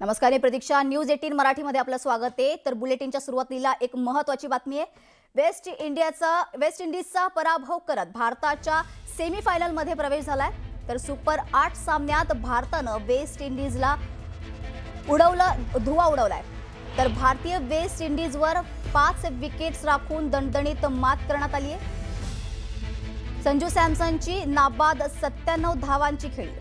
नमस्कार, मी प्रतीक्षा. न्यूज 18 मराठीमध्ये आपलं स्वागत आहे. तर बुलेटिनच्या सुरुवातीला एक महत्त्वाची बातमी आहे. वेस्ट इंडिजचा पराभव करत भारताच्या सेमीफायनलमध्ये प्रवेश झालाय. तर सुपर 8 सामन्यात भारतानं वेस्ट इंडिजला धुव्वा उडवलाय. तर भारतीय वेस्ट इंडिजवर 5 विकेट्स राखून दणदणीत मात करण्यात आली आहे. संजू सॅमसनची नाबाद 97 धावांची खेळी.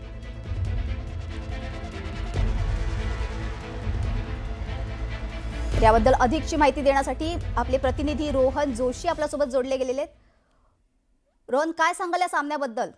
याबद्दल अधिकची माहिती देण्यासाठी आपले प्रतिनिधी रोहन जोशी आपल्यासोबत जोडले गेलेले आहेत. रोहन, काय सांगाल या सामन्याबद्दल?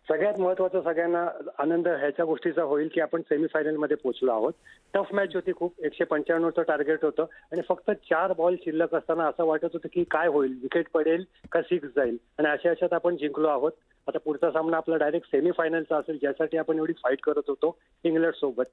सगळ्यात महत्त्वाचं सगळ्यांना आनंद ह्याच्या गोष्टीचा होईल की आपण सेमीफायनल मध्ये पोहोचलो आहोत. टफ मॅच होती खूप. 195चं टार्गेट होतं आणि फक्त 4 बॉल शिल्लक असताना असं वाटत होतं की काय होईल, विकेट पडेल का 6 जाईल, आणि अशात आपण जिंकलो आहोत. आता पुढचा सामना आपला डायरेक्ट सेमीफायनलचा असेल, ज्यासाठी आपण एवढी फाईट करत होतो इंग्लंड सोबत.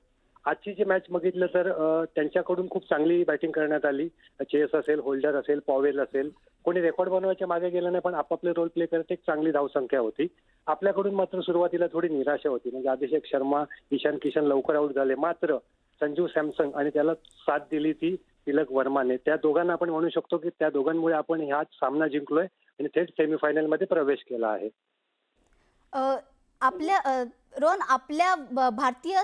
आजची जी मॅच बघितलं तर त्यांच्याकडून खूप चांगली बॅटिंग करण्यात आली. चेस असेल, होल्डर असेल, पॉवेल असेल, कोणी रेकॉर्ड बनवायच्या मागे गेलं नाही, पण आपापले रोल प्ले करत एक चांगली धावसंख्या होती. आपल्याकडून मात्र सुरुवातीला थोडी निराशा होती. म्हणजे अभिषेक शर्मा, ईशान किशन लवकर आउट झाले. मात्र संजू सॅमसन आणि त्याला साथ दिली ती तिलक वर्माने. त्या दोघांना आपण म्हणू शकतो की त्या दोघांमुळे आपण हा सामना जिंकलोय आणि थेट सेमीफायनल मध्ये प्रवेश केला आहे. रोहन, आपल्या भारतीय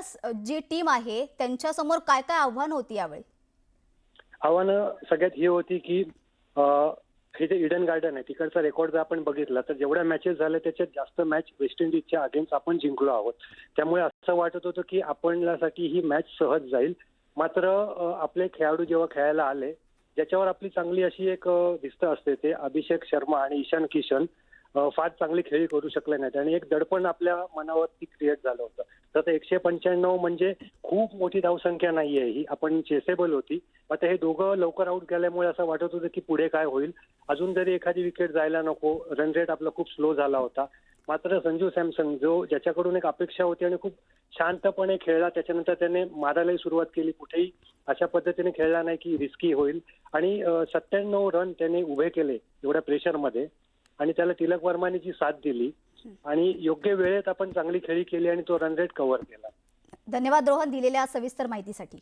जी टीम आहे त्यांच्यासमोर काय काय आव्हानं होती यावेळी? आव्हानं सगळ्यात ही होती की हे जे इडन गार्डन आहे तिकडचा रेकॉर्ड जर आपण बघितला तर जेवढ्या मॅचेस झाल्या त्याच्यात जास्त मॅच वेस्ट इंडिजच्या अगेन्स्ट आपण जिंकलो आहोत. त्यामुळे असं वाटत होतं की आपल्यासाठी ही मॅच सहज जाईल. मात्र आपले खेळाडू जेव्हा खेळायला आले, ज्याच्यावर आपली चांगली अशी एक भिस्त असते, ते अभिषेक शर्मा आणि ईशान किशन फार चांगली खेळी करू शकले नाहीत आणि एक दडपण आपल्या मनावरती क्रिएट झालं होतं. तर 195 म्हणजे खूप मोठी धावसंख्या नाहीये ही, आपण चेसेबल होती. आता हे दोघं लवकर आउट गेल्यामुळे असं वाटत होतं की पुढे काय होईल, अजून जरी एखादी विकेट जायला नको. रन रेट आपला खूप स्लो झाला होता. मात्र संजू सॅमसन ज्याच्याकडून एक अपेक्षा होती आणि खूप शांतपणे खेळला, त्याच्यानंतर त्याने मारायलाही सुरुवात केली. कुठेही अशा पद्धतीने खेळला नाही की रिस्की होईल आणि 97 रन त्याने उभे केले एवढ्या प्रेशरमध्ये. आणि त्याला तिलक वर्माने जी साथ दिली आणि योग्य वेळेत आपण चांगली खेळी केली आणि तो रन रेट कव्हर केला. धन्यवाद रोहन, दिलेल्या सविस्तर माहितीसाठी.